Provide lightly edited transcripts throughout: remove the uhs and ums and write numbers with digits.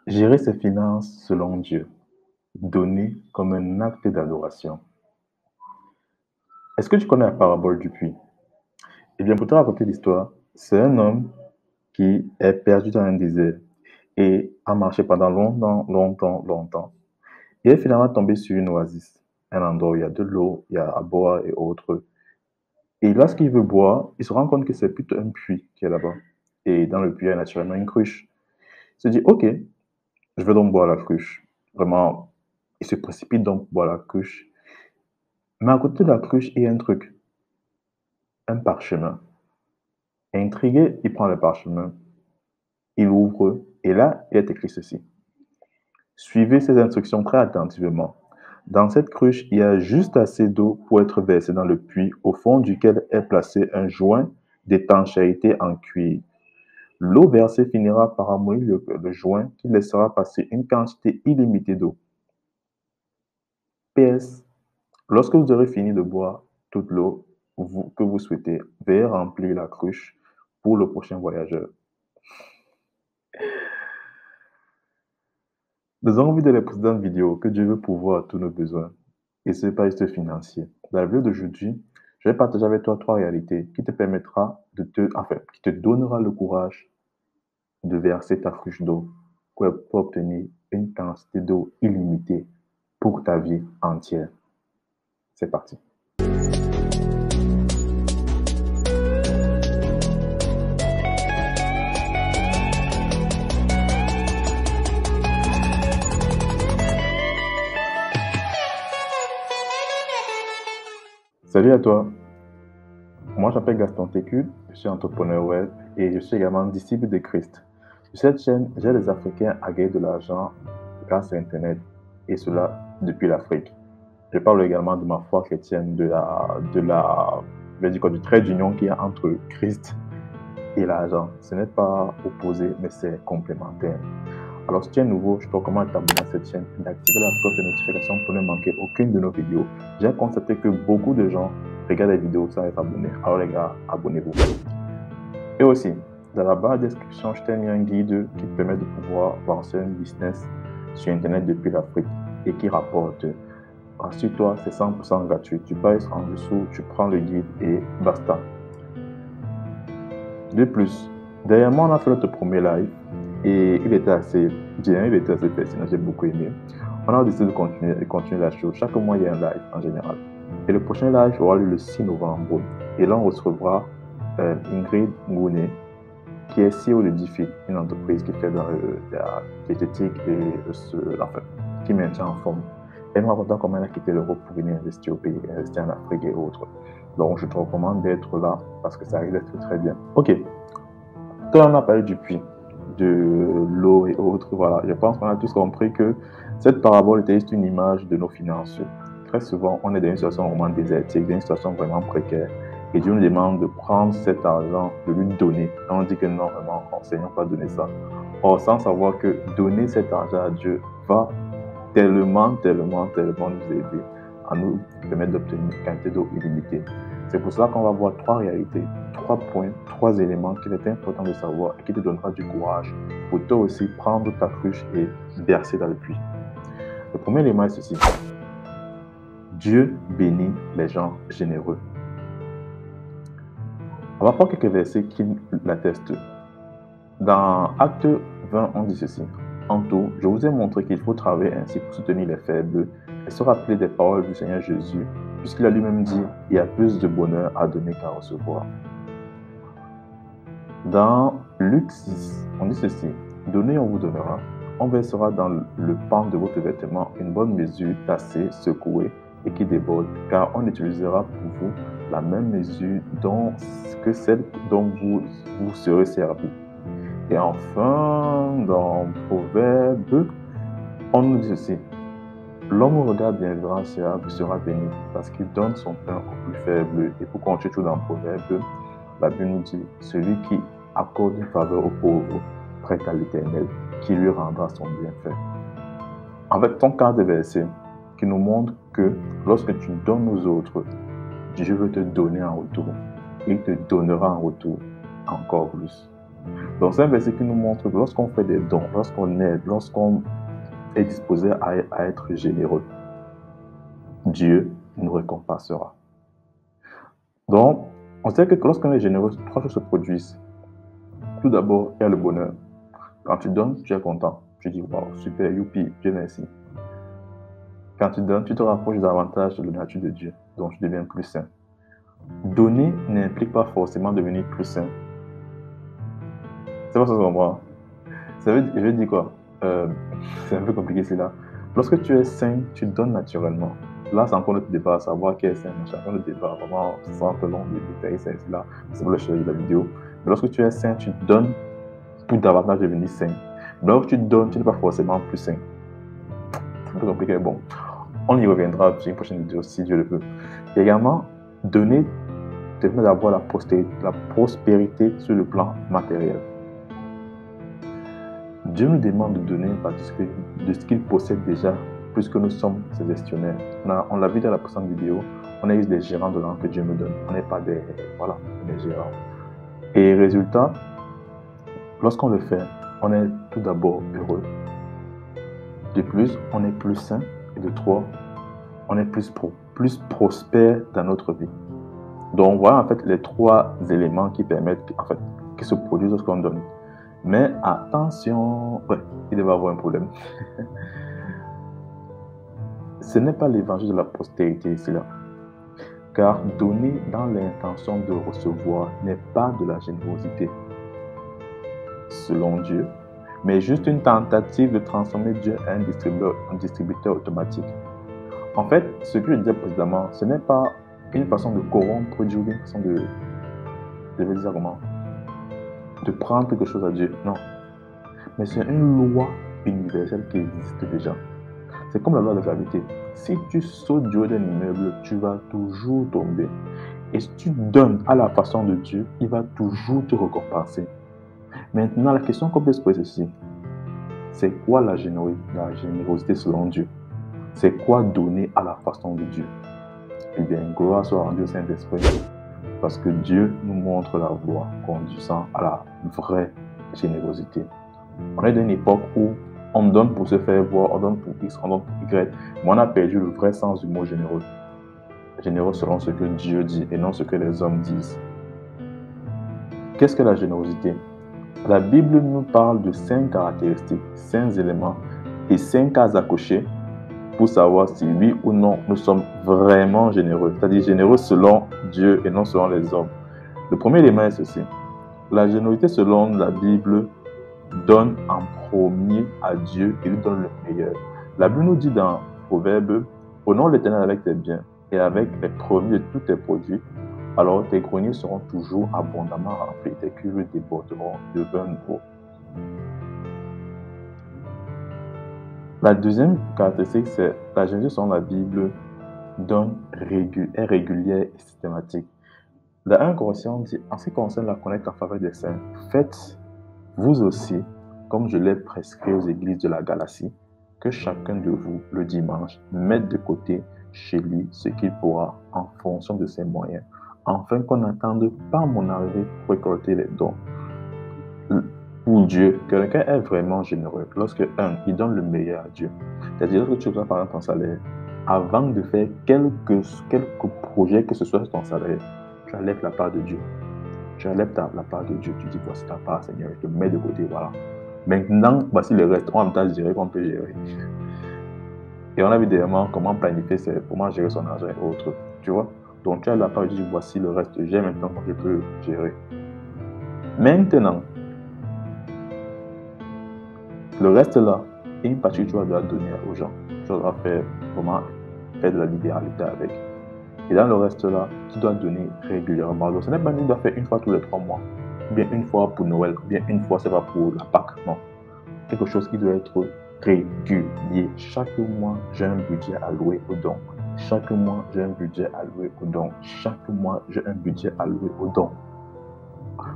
Gérer ses finances selon Dieu, donner comme un acte d'adoration. Est-ce que tu connais la parabole du puits? Eh bien, pour te raconter l'histoire, c'est un homme qui est perdu dans un désert et a marché pendant longtemps, longtemps, longtemps. Il est finalement tombé sur une oasis, un endroit où il y a de l'eau, il y a à boire et autres. Et lorsqu'il veut boire, il se rend compte que c'est plutôt un puits qui est là-bas. Et dans le puits, il y a naturellement une cruche. Il se dit, OK, je vais donc boire la cruche. Vraiment, il se précipite donc pour boire la cruche. Mais à côté de la cruche, il y a un truc, un parchemin. Intrigué, il prend le parchemin, il ouvre, et là, il est écrit ceci. Suivez ces instructions très attentivement. Dans cette cruche, il y a juste assez d'eau pour être versée dans le puits, au fond duquel est placé un joint d'étanchéité en cuir. L'eau versée finira par amollir le joint qui laissera passer une quantité illimitée d'eau. PS, lorsque vous aurez fini de boire toute l'eau que vous souhaitez, veuillez remplir la cruche pour le prochain voyageur. Nous avons vu dans les précédentes vidéos que Dieu veut pourvoir à tous nos besoins, et ce n'est pas juste financier. Dans la vidéo d'aujourd'hui, je vais partager avec toi trois réalités qui te permettra qui te donnera le courage de verser ta cruche d'eau pour obtenir une quantité d'eau illimitée pour ta vie entière. C'est parti. Salut à toi. Moi, je m'appelle Gaston Técu, je suis entrepreneur web et je suis également disciple de Christ. Sur cette chaîne, j'aide les Africains à gagner de l'argent grâce à Internet et cela depuis l'Afrique. Je parle également de ma foi chrétienne, du trait d'union qu'il y a entre Christ et l'argent. Ce n'est pas opposé, mais c'est complémentaire. Alors, si tu es nouveau, je te recommande de t'abonner à cette chaîne et d'activer la cloche de notification pour ne manquer aucune de nos vidéos. J'ai constaté que beaucoup de gens regardent les vidéos sans être abonnés. Alors les gars, abonnez-vous. Et aussi, dans la barre de description, je t'ai mis un guide qui te permet de pouvoir lancer un business sur Internet depuis l'Afrique et qui rapporte. Rassure-toi, c'est 100% gratuit. Tu passes en dessous, tu prends le guide et basta. De plus, dernièrement, on a fait notre premier live et il était assez bien, il était assez pertinent, j'ai beaucoup aimé. On a décidé de continuer la chose. Chaque mois, il y a un live en général. Et le prochain live aura lieu le 6 novembre. Et là, on recevra Ingrid Ngouné, qui est CEO de Diffie, une entreprise qui fait de la diététique et qui maintient en forme. Elle nous raconta comment elle a quitté l'Europe pour venir investir au pays, investir en Afrique et autres. Donc, je te recommande d'être là parce que ça risque d'être très bien. Ok, quand on a parlé du puits, de l'eau et autres, voilà, je pense qu'on a tous compris que cette parabole était juste une image de nos finances. Très souvent, on est dans une situation vraiment désertique, dans une situation vraiment précaire. Et Dieu nous demande de prendre cet argent, de lui donner. Et on dit que non, vraiment, enseignons pas donner ça. Or, sans savoir que donner cet argent à Dieu va tellement, tellement, tellement nous aider à nous permettre d'obtenir une quantité d'eau illimitée. C'est pour cela qu'on va voir trois réalités, 3 points, 3 éléments qu'il est important de savoir et qui te donnera du courage pour toi aussi prendre ta cruche et verser dans le puits. Le premier élément est ceci. Dieu bénit les gens généreux. On va prendre quelques versets qui l'attestent. Dans Acte 20, on dit ceci. En tout, je vous ai montré qu'il faut travailler ainsi pour soutenir les faibles et se rappeler des paroles du Seigneur Jésus, puisqu'il a lui-même dit, il y a plus de bonheur à donner qu'à recevoir. Dans Luc 6, on dit ceci, donnez, on vous donnera, on versera dans le pan de votre vêtement une bonne mesure, tassée, secouée et qui déborde, car on utilisera pour vous la même mesure que celle dont vous serez servi. Et enfin, dans Proverbe, on nous dit ceci. L'homme au regard bienveillant sera béni parce qu'il donne son pain au plus faible. Et pour continuer tout dans Proverbe, la Bible nous dit, celui qui accorde une faveur aux pauvres, prête à l'Éternel, qui lui rendra son bienfait. En fait, ton cas de verset qui nous montre que lorsque tu donnes aux autres, Dieu veut te donner en retour. Il te donnera en retour encore plus. Donc c'est un verset qui nous montre que lorsqu'on fait des dons, lorsqu'on aide, lorsqu'on est disposé à être généreux, Dieu nous récompensera. Donc, on sait que lorsqu'on est généreux, 3 choses se produisent. Tout d'abord, il y a le bonheur. Quand tu donnes, tu es content. Tu dis, wow, super, youpi, Dieu merci. Quand tu donnes, tu te rapproches davantage de la nature de Dieu. Donc, tu deviens plus saint. Donner n'implique pas forcément devenir plus saint. C'est pas ça que je comprends. Je veux dire quoi? C'est un peu compliqué cela. Lorsque tu es saint, tu donnes naturellement. Là, c'est encore notre débat, savoir qui est saint, c'est encore notre débat. Vraiment, c'est un peu long de détailler ça ici là. C'est pour le choisir de la vidéo. Mais lorsque tu es saint, tu donnes pour davantage devenir saint. Mais lorsque tu donnes, tu n'es pas forcément plus saint. C'est un peu compliqué, bon. On y reviendra sur une prochaine vidéo si Dieu le veut. Et également, donner te permet d'avoir la prospérité sur le plan matériel. Dieu nous demande de donner de ce qu'il possède déjà, puisque nous sommes ses gestionnaires. On l'a vu dans la précédente vidéo, on est des gérants de l'argent que Dieu nous donne. On n'est pas des gérants. Et résultat, lorsqu'on le fait, on est tout d'abord heureux. De plus, on est plus sain. Et de 3, on est plus prospère dans notre vie. Donc voilà en fait les 3 éléments qui permettent, qui se produisent lorsqu'on donne. Mais attention, il devait avoir un problème. Ce n'est pas l'évangile de la postérité ici là. Car donner dans l'intention de recevoir n'est pas de la générosité, selon Dieu, mais juste une tentative de transformer Dieu en distributeur automatique. En fait, ce que je disais précédemment, ce n'est pas une façon de corrompre Dieu, une façon de prendre quelque chose à Dieu, non. Mais c'est une loi universelle qui existe déjà. C'est comme la loi de la gravité. Si tu sautes du haut d'un immeuble, tu vas toujours tomber. Et si tu donnes à la façon de Dieu, il va toujours te récompenser. Maintenant, la question qu'on peut se poser ici, c'est quoi la générosité selon Dieu? C'est quoi donner à la façon de Dieu? Eh bien, gloire soit rendue au Saint-Esprit, parce que Dieu nous montre la voie conduisant à la vraie générosité. On est dans une époque où on donne pour se faire voir, on donne pour X, on donne pour Y, mais on a perdu le vrai sens du mot généreux. Généreux selon ce que Dieu dit et non ce que les hommes disent. Qu'est-ce que la générosité? La Bible nous parle de 5 caractéristiques, 5 éléments et 5 cases à cocher pour savoir si oui ou non nous sommes vraiment généreux. C'est-à-dire généreux selon Dieu et non selon les hommes. Le premier élément est ceci. La générosité selon la Bible donne en premier à Dieu et lui donne le meilleur. La Bible nous dit dans Proverbe, honore l'Éternel avec tes biens et avec les premiers de tous tes produits, alors tes greniers seront toujours abondamment remplis, tes cuves déborderont de vin nouveau. La deuxième caractéristique, c'est la générosité selon la Bible est régulière et systématique. Dans 1 Corinthiens, on dit, en ce qui concerne la collecte en faveur des saints, faites vous aussi, comme je l'ai prescrit aux églises de la Galatie, que chacun de vous, le dimanche, mette de côté chez lui ce qu'il pourra en fonction de ses moyens, afin qu'on n'attende pas mon arrivée pour récolter les dons. Pour Dieu, quelqu'un est vraiment généreux lorsque, il donne le meilleur à Dieu. C'est-à-dire, lorsque tu reçois par exemple ton salaire, avant de faire quelques projets que ce soit sur ton salaire, tu enlèves la part de Dieu. Tu enlèves la part de Dieu. Tu dis, voici ta part, Seigneur, je te mets de côté, voilà. Maintenant, voici le reste. On a même gérer qu'on peut gérer. Et on a vu dernièrement comment planifier, comment gérer son argent et autres. Tu vois? Donc, tu as la part de Dieu, voici le reste. J'ai maintenant comment je peux gérer. Maintenant, le reste là, une partie que tu vas devoir donner aux gens. Tu dois faire de la libéralité avec. Et dans le reste là, tu dois donner régulièrement. Donc, ce n'est pas que tu dois faire une fois tous les 3 mois. Ou bien une fois pour Noël. Ou bien une fois, c'est pas pour la Pâque. Non. Quelque chose qui doit être régulier. Chaque mois, j'ai un budget alloué aux dons. Chaque mois, j'ai un budget alloué aux dons. Chaque mois, j'ai un budget alloué aux dons.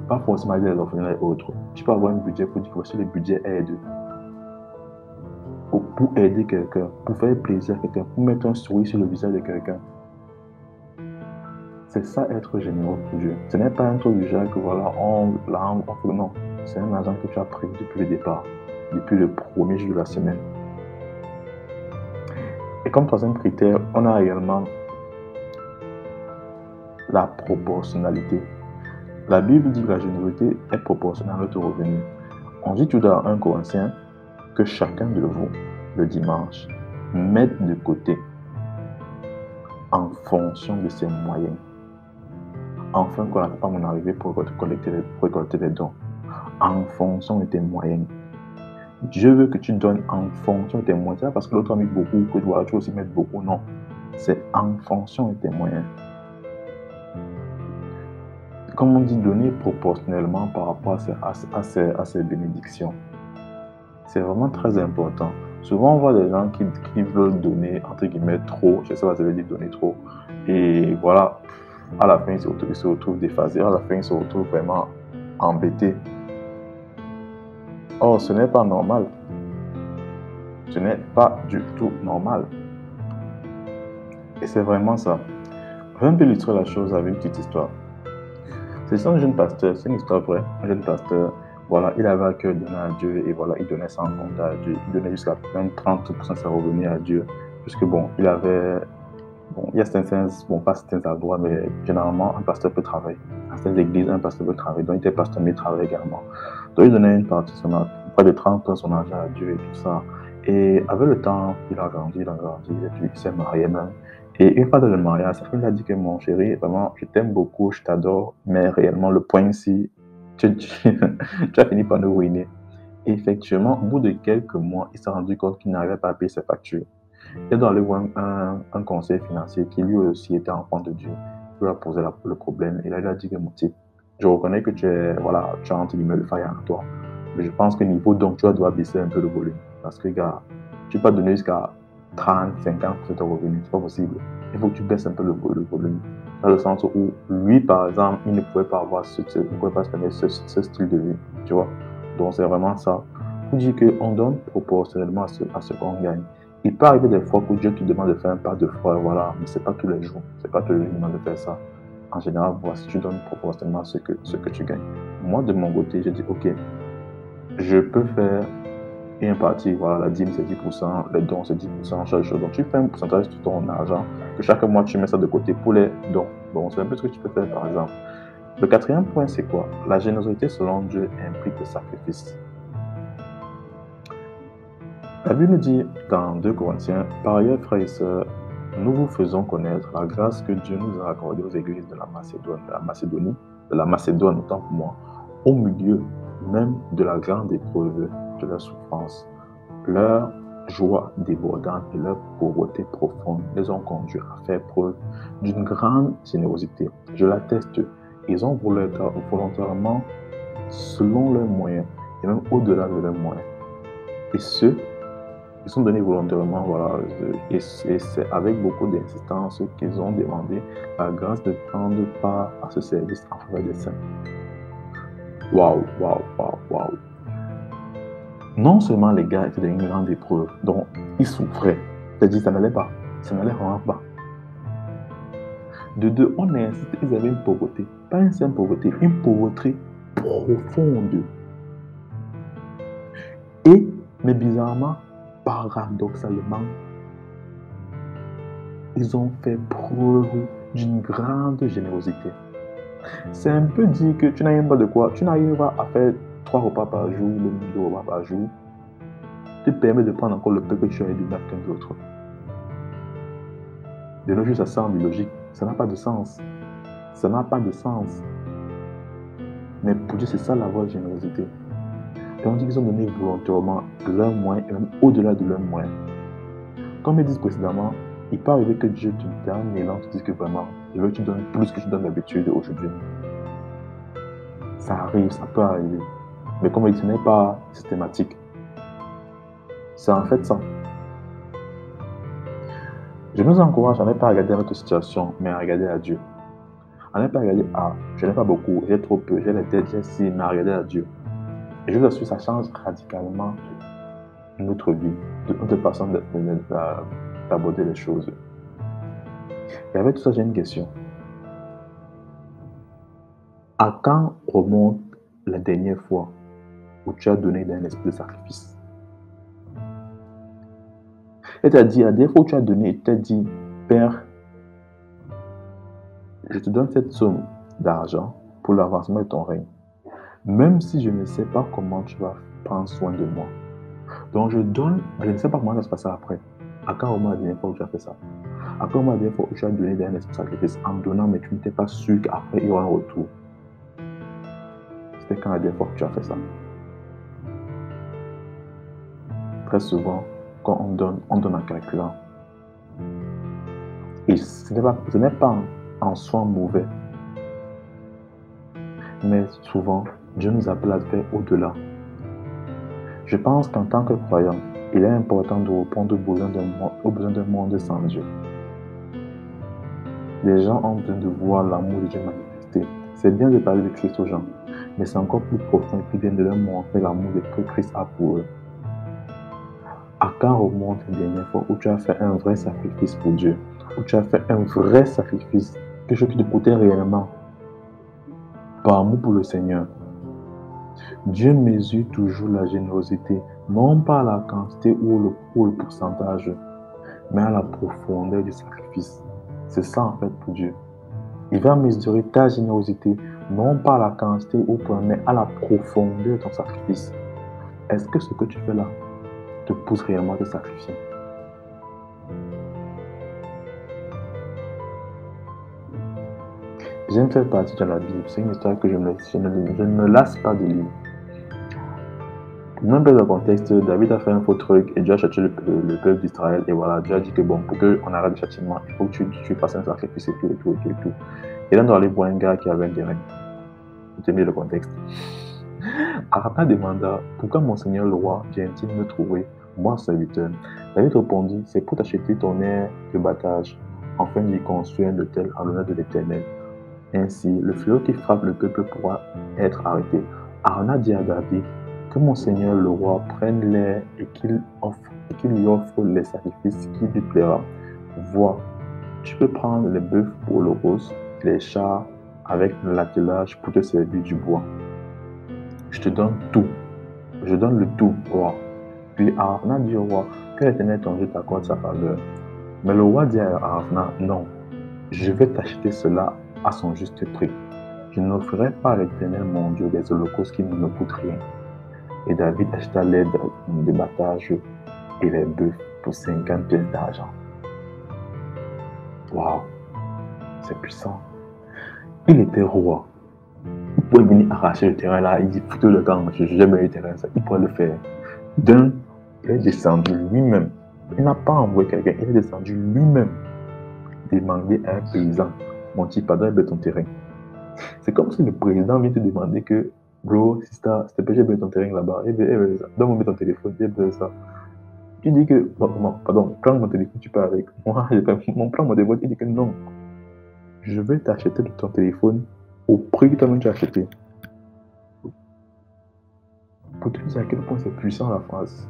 Pas forcément les orphelins et autres. Tu peux avoir un budget pour dire que voici le budget aide. Pour aider quelqu'un, pour faire plaisir à quelqu'un, pour mettre un sourire sur le visage de quelqu'un. C'est ça être généreux pour Dieu. Ce n'est pas un truc du genre que voilà, non. c'est un argent que tu as pris depuis le départ, depuis le premier jour de la semaine. Et comme troisième critère, on a également la proportionnalité. La Bible dit que la générosité est proportionnelle à notre revenu. On dit tout dans 1 Corinthiens que chacun de vous, le dimanche, mette de côté en fonction de ses moyens, afin qu'on n'attende pas mon arrivée pour récolter les dons, en fonction de tes moyens. Dieu veut que tu donnes en fonction de tes moyens, parce que l'autre a mis beaucoup, que tu dois aussi mettre beaucoup, non. C'est en fonction de tes moyens. Comme on dit, donner proportionnellement par rapport à ces bénédictions. C'est vraiment très important. Souvent, on voit des gens qui veulent donner, entre guillemets, trop. Je sais pas, ça veut dire donner trop. Et voilà, à la fin, ils se retrouvent déphasés. À la fin, ils se retrouvent vraiment embêtés. Or, ce n'est pas normal. Ce n'est pas du tout normal. Et c'est vraiment ça. Je vais un peu illustrer la chose avec une petite histoire. C'est un jeune pasteur, c'est une histoire vraie. Un jeune pasteur, voilà, il avait à cœur de donner à Dieu et voilà, il donnait sans compte à Dieu. Il donnait jusqu'à même 30% de sa revenu à Dieu. Puisque bon, il avait, bon, il y a certains, bon, pas certains endroits, mais généralement, un pasteur peut travailler. Dans certaines églises, un pasteur peut travailler. Donc, il était pasteur, mais il travaillait également. Donc, il donnait une partie, près de 30% de son argent à Dieu et tout ça. Et avec le temps, il a grandi, et puis il s'est marié même. Et une fois dans le mariage, sa femme lui a dit que mon chéri, vraiment, je t'aime beaucoup, je t'adore, mais réellement, le point ici, tu as fini par nous ruiner. Et effectivement, au bout de quelques mois, il s'est rendu compte qu'il n'arrivait pas à payer ses factures. Il est dans aller voir un conseiller financier qui lui aussi était enfant de Dieu. Il lui a posé le problème et là, il a dit que mon type, je reconnais que tu as entre guillemets le faillant en toi. Mais je pense que niveau donc, tu dois baisser un peu le volume. Parce que, gars, tu peux pas donner jusqu'à 30, 50% de ton revenu. C'est pas possible. Il faut que tu baisses un peu le volume. Dans le sens où lui, par exemple, il ne pouvait pas avoir il ne pouvait pas se permettre ce style de vie. Tu vois? Donc, c'est vraiment ça. Pour dire qu'on donne proportionnellement à ce qu'on gagne. Il peut arriver des fois que Dieu te demande de faire un pas de foi, voilà, mais c'est pas tous les jours. C'est pas tous les jours qu'il demande de faire ça. En général, voici, tu donnes proportionnellement ce que tu gagnes. Moi, de mon côté, j'ai dit, ok, je peux faire une partie, voilà, la dîme c'est 10%, les dons c'est 10%, chaque chose. Donc tu fais un pourcentage de ton argent, que chaque mois tu mets ça de côté pour les dons. Bon, c'est un peu ce que tu peux faire par exemple. Le quatrième point, c'est quoi? La générosité selon Dieu implique le sacrifice. La Bible nous dit dans 2 Corinthiens, par ailleurs, frères et sœurs, nous vous faisons connaître la grâce que Dieu nous a accordée aux églises de la Macédoine autant pour moi, au milieu même de la grande épreuve de leur souffrance. Leur joie débordante et leur pauvreté profonde les ont conduits à faire preuve d'une grande générosité. Je l'atteste, ils ont volontairement, selon leurs moyens, et même au-delà de leurs moyens. Et ceux ils sont donnés volontairement, voilà, et c'est avec beaucoup d'insistance qu'ils ont demandé la grâce de prendre part à ce service en faveur des saints. Waouh. Non seulement les gars étaient dans une grande épreuve, donc ils souffraient, c'est-à-dire ça n'allait vraiment pas. De deux, on insiste, ils avaient une pauvreté, pas une simple pauvreté, une pauvreté profonde. Mais bizarrement, paradoxalement, ils ont fait preuve d'une grande générosité. C'est un peu dire que tu n'arrives pas de quoi, tu n'arrives pas à faire 3 repas par jour, le nombre de repas par jour, te permet de prendre encore le peu que tu as donné à quelqu'un d'autre. De nos jours, ça semble illogique, ça n'a pas de sens. Ça n'a pas de sens. Mais pour Dieu, c'est ça la vraie générosité. Et on dit qu'ils ont donné volontairement leurs moyens et même au-delà de leurs moyens. Comme ils disent précédemment, il peut arriver que Dieu te donne et là on te dit que vraiment, je veux que tu donnes plus que tu donnes d'habitude aujourd'hui. Ça arrive, ça peut arriver. Mais comme il dit, ce n'est pas systématique. C'est en fait ça. Je nous encourage à ne pas regarder notre situation, mais à regarder à Dieu. À ne pas regarder, je n'ai pas beaucoup, j'ai trop peu, j'ai les têtes, j'ai ci, mais à regarder à Dieu. Et je vous assure, ça change radicalement notre vie, notre façon d'aborder les choses. Et avec tout ça, j'ai une question. À quand remonte la dernière fois où tu as donné d'un esprit de sacrifice. Et tu as dit, à des fois où tu as donné, tu as dit, Père, je te donne cette somme d'argent pour l'avancement de ton règne. Même si je ne sais pas comment tu vas prendre soin de moi. Donc je donne, je ne sais pas comment ça se passe après. À quand moment la dernière fois où tu as fait ça? À quand moment la dernière fois où tu as donné d'un esprit de sacrifice en donnant, mais tu n'étais pas sûr qu'après il y aura un retour? C'était quand la dernière fois que tu as fait ça? Très souvent, quand on donne en calculant. Et ce n'est pas en soi mauvais. Mais souvent, Dieu nous appelle à faire au-delà. Je pense qu'en tant que croyant, il est important de répondre aux besoins d'un monde sans Dieu. Les gens ont besoin de voir l'amour de Dieu manifesté. C'est bien de parler de Christ aux gens, mais c'est encore plus profond et plus bien de leur montrer l'amour que Christ a pour eux. À quand remonte la dernière fois où tu as fait un vrai sacrifice pour Dieu, où tu as fait un vrai sacrifice, quelque chose qui te coûtait réellement, par amour pour le Seigneur? Dieu mesure toujours la générosité, non pas à la quantité ou le pourcentage, mais à la profondeur du sacrifice. C'est ça en fait pour Dieu. Il va mesurer ta générosité, non pas à la quantité ou point, mais à la profondeur de ton sacrifice. Est-ce que ce que tu fais là te pousse réellement à te sacrifier? J'aime cette partie de la Bible. C'est une histoire que je ne me lasse pas de lire. Même dans le contexte, David a fait un faux truc et Dieu a châtié le peuple d'Israël. Et voilà, Dieu a dit que bon, pour qu'on arrête le châtiment, il faut que tu fasses un sacrifice et tout, et tout, et tout, et tout. Et là, on doit aller voir un gars qui avait un terrain. Vous aimez le contexte. Arna demanda, pourquoi mon seigneur le roi vient-il me trouver, moi serviteur? David répondit, c'est pour t'acheter ton aire de battage, afin d'y construire un autel en l'honneur de l'Éternel. Ainsi, le fléau qui frappe le peuple pourra être arrêté. Arna dit à David, que mon seigneur le roi prenne l'air et qu'il lui offre les sacrifices qui lui plaira. Vois, tu peux prendre les bœufs pour le rose, les chars avec l'attelage pour te servir du bois. Je te donne tout. Je donne le tout, roi. Puis Arna dit au roi, que l'Éternel ton Dieu t'accorde sa faveur. Mais le roi dit à Arna, non, je vais t'acheter cela à son juste prix. Je n'offrirai pas à l'Éternel mon Dieu des holocaustes qui ne me coûtent rien. Et David acheta l'aide de battage et les bœufs pour 50 pièces d'argent. Waouh, c'est puissant. Il était roi. Il pouvait venir arracher le terrain là, il dit plutôt le camp, je n'ai jamais eu le terrain, ça. Il pourrait le faire. Il est descendu lui-même. Il n'a pas envoyé quelqu'un, il est descendu lui-même demander à un paysan, mon petit pardon, ton terrain. C'est comme si le président vient te demander que, bro, si t'es pêché ton terrain là-bas, donne-moi ton téléphone, ça. Tu dis que, pardon, prends mon téléphone, tu pars avec. Moi, mon plan, mon téléphone, il dit que non. Je vais t'acheter ton téléphone au prix que toi-même tu as acheté. Pour te dire à quel point c'est puissant la phrase.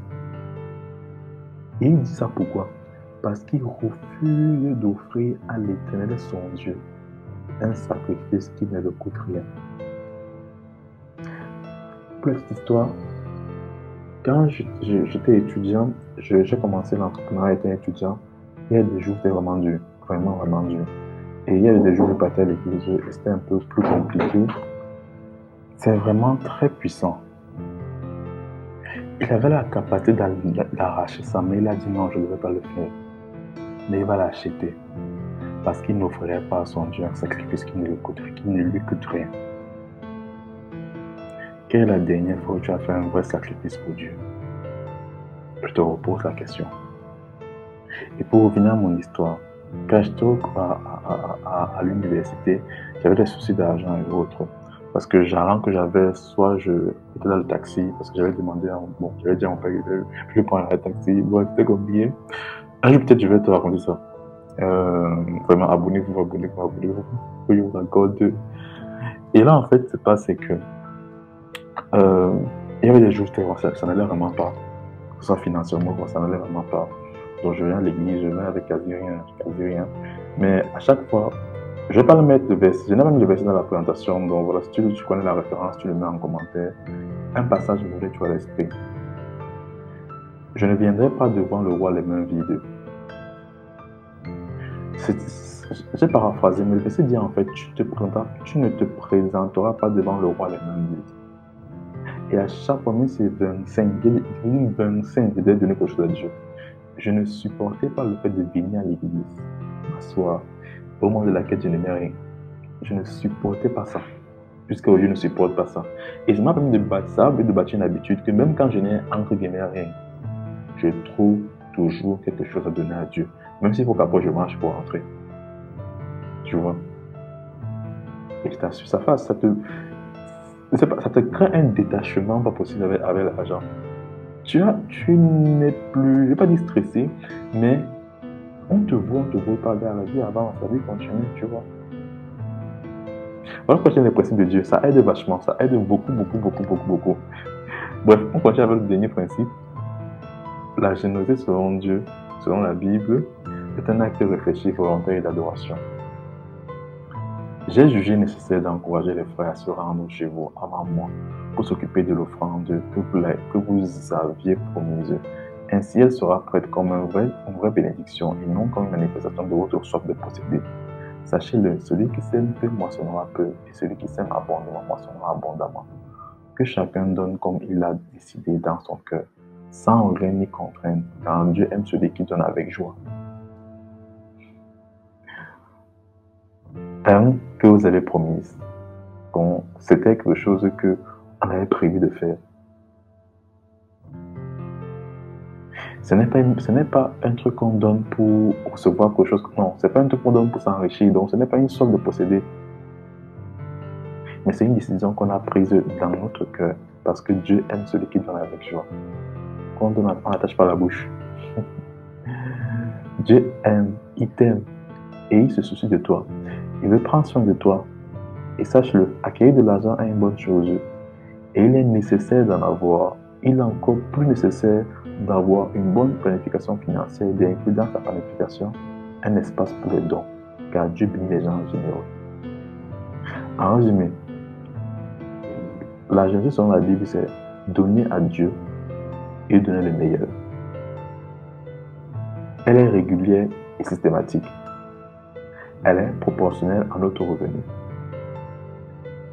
Et il dit ça pourquoi? Parce qu'il refuse d'offrir à l'Éternel son Dieu un sacrifice qui ne le coûte rien. Pour cette histoire, quand j'étais étudiant, j'ai commencé l'entrepreneuriat étant étudiant. Il y a des jours où c'était vraiment dur, vraiment, vraiment dur. Et il y avait des jours où je partais à l'église et c'était un peu plus compliqué. C'est vraiment très puissant. Il avait la capacité d'arracher ça, mais il a dit non, je ne vais pas le faire. Mais il va l'acheter. Parce qu'il n'offrirait pas à son Dieu un sacrifice qui ne lui coûte rien. Quelle est la dernière fois où tu as fait un vrai sacrifice pour Dieu? Je te repose la question. Et pour revenir à mon histoire, quand j'étais à l'université, j'avais des soucis d'argent et autres. Parce que l'argent que j'avais, soit je étais dans le taxi, parce que j'avais demandé j'avais dit à mon père que je prends un taxi, bon, c'était combien? Peut-être je vais te raconter ça. Vraiment, abonnez-vous, que je vous raconte. Et là, en fait, c'est pas, c'est que il y avait des jours où ça n'allait vraiment pas. Que ce soit financièrement, ça n'allait vraiment pas. Donc je viens à l'église, je viens avec quasi rien. Mais à chaque fois, je n'ai pas mis le verset dans la présentation. Donc voilà, si tu connais la référence, tu le mets en commentaire. un passage me venait à l'esprit. Je ne viendrai pas devant le roi les mains vides. J'ai paraphrasé, mais le verset dit en fait, tu ne te présenteras pas devant le roi les mains vides. Et à chaque fois, même si c'est 25, il y a 25, je dois donner quelque chose à Dieu. Je ne supportais pas le fait de venir à l'église, m'asseoir, au moment de laquelle je n'aimais rien. Je ne supportais pas ça. Jusqu'à aujourd'hui, je ne supporte pas ça. Et je m'ai permis de bâtir une habitude que même quand je n'ai entre guillemets rien, je trouve toujours quelque chose à donner à Dieu. Même s'il faut qu'après je marche pour rentrer. Tu vois? Et je t'assure, ça te crée un détachement pas possible avec l'argent. Tu n'es plus, je ne vais pas dire stressé, mais on te voit pas vers la vie avant, sa vie continue, tu vois. Voilà pourquoi j'aime les principes de Dieu. Ça aide vachement, ça aide beaucoup. Bref, on continue avec le dernier principe. La générosité selon Dieu, selon la Bible, est un acte réfléchi, volontaire et d'adoration. J'ai jugé nécessaire d'encourager les frères à se rendre chez vous avant moi pour s'occuper de l'offrande que vous aviez promise. Ainsi, elle sera prête comme une vraie bénédiction et non comme une manifestation de votre soif de posséder. Sachez-le, celui qui sème peu moissonnera peu et celui qui sème abondamment moissonnera abondamment. Que chacun donne comme il a décidé dans son cœur, sans rien ni contrainte, car Dieu aime celui qui donne avec joie. Que vous avez promise. Bon, c'était quelque chose qu'on avait prévu de faire. Ce n'est pas un truc qu'on donne pour recevoir quelque chose. Non, ce n'est pas un truc qu'on donne pour s'enrichir. Donc, ce n'est pas une soif de posséder. Mais c'est une décision qu'on a prise dans notre cœur parce que Dieu aime celui qui donne avec joie. Quand on donne, on n'attache pas la bouche. Dieu aime, il t'aime et il se soucie de toi. Il veut prendre soin de toi. Et sache-le, acquérir de l'argent est une bonne chose. Et il est nécessaire d'en avoir. Il est encore plus nécessaire d'avoir une bonne planification financière et d'inclure dans sa planification un espace pour les dons. Car Dieu bénit les gens généreux. En résumé, la générosité selon la Bible, c'est donner à Dieu et donner le meilleur. Elle est régulière et systématique. Elle est proportionnelle à notre revenu.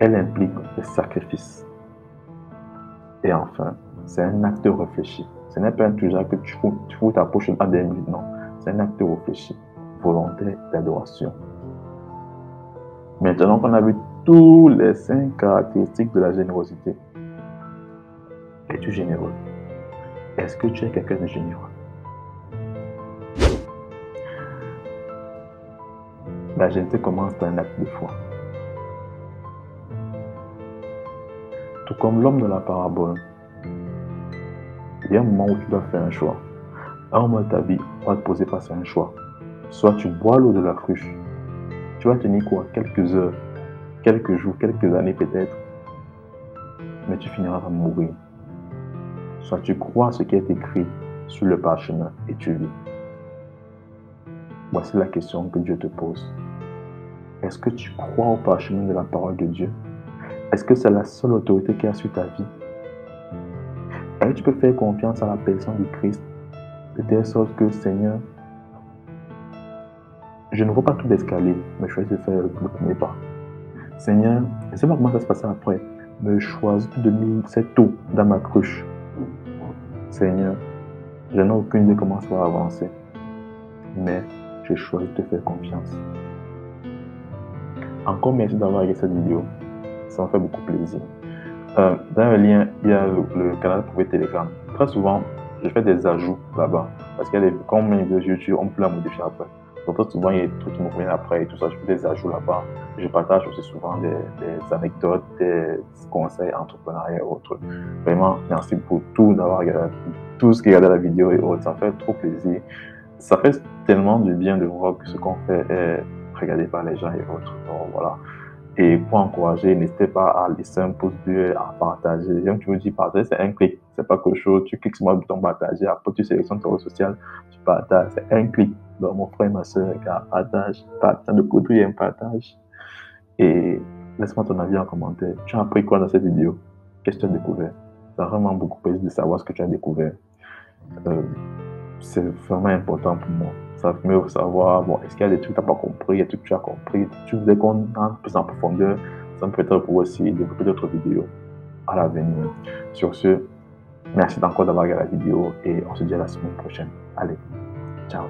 Elle implique des sacrifices. Et enfin, c'est un acte réfléchi. Ce n'est pas un truc que tu fous ta poche à des minutes, non. C'est un acte réfléchi, volontaire d'adoration. Maintenant qu'on a vu tous les 5 caractéristiques de la générosité, es-tu généreux? Est-ce que tu es quelqu'un de généreux? La générosité commence par un acte de foi. Tout comme l'homme de la parabole, il y a un moment où tu dois faire un choix. À un moment de ta vie, on va te poser face à un choix. Soit tu bois l'eau de la cruche, tu vas tenir quoi? Quelques heures, quelques jours, quelques années peut-être, mais tu finiras par mourir. Soit tu crois ce qui est écrit sur le parchemin et tu vis. Voici la question que Dieu te pose. Est-ce que tu crois au parchemin de la parole de Dieu? Est-ce que c'est la seule autorité qui a sur ta vie? Est-ce que tu peux faire confiance à la personne du Christ de telle sorte que, Seigneur, je ne vois pas tout d'escalier, mais je choisis de faire le premier pas. Seigneur, je ne sais pas comment ça va se passer après, mais je choisis de mettre cette eau dans ma cruche. Seigneur, je n'ai aucune idée comment ça va avancer, mais je choisis de te faire confiance. Encore merci d'avoir regardé cette vidéo, ça m'a fait beaucoup plaisir. Dans le lien, il y a le canal privé Telegram. Très souvent, je fais des ajouts là-bas, parce qu'il y a comme une vidéo YouTube, on peut la modifier après. Donc très souvent, il y a des trucs qui me reviennent après et tout ça, je fais des ajouts là-bas. Je partage aussi souvent des anecdotes, des conseils entrepreneuriaux et autres. Vraiment, merci pour tout d'avoir regardé, tous qui regardent la vidéo et autres. Ça fait trop plaisir. Ça fait tellement du bien de voir que ce qu'on fait est regardé par les gens et autres. Donc voilà. Et pour encourager, n'hésitez pas à laisser un pouce bleu, à partager. J'aime toujours dire partager, c'est un clic. C'est pas quelque chose, tu cliques sur le bouton partager, après tu sélectionnes ton réseau social, tu partages, c'est un clic. Donc mon frère et ma soeur, partage, de côté, il y a un partage. Et laisse-moi ton avis en commentaire. Tu as appris quoi dans cette vidéo? Qu'est-ce que tu as découvert? Ça a vraiment beaucoup plaisir de savoir ce que tu as découvert. C'est vraiment important pour moi. Ça me fait savoir, bon, est-ce qu'il y a des trucs que tu n'as pas compris, il y a des trucs que tu as compris, tu voudrais qu'on entre plus en profondeur. Ça me permettra pour aussi développer d'autres vidéos à l'avenir. Sur ce, merci encore d'avoir regardé la vidéo et on se dit à la semaine prochaine. Allez, ciao.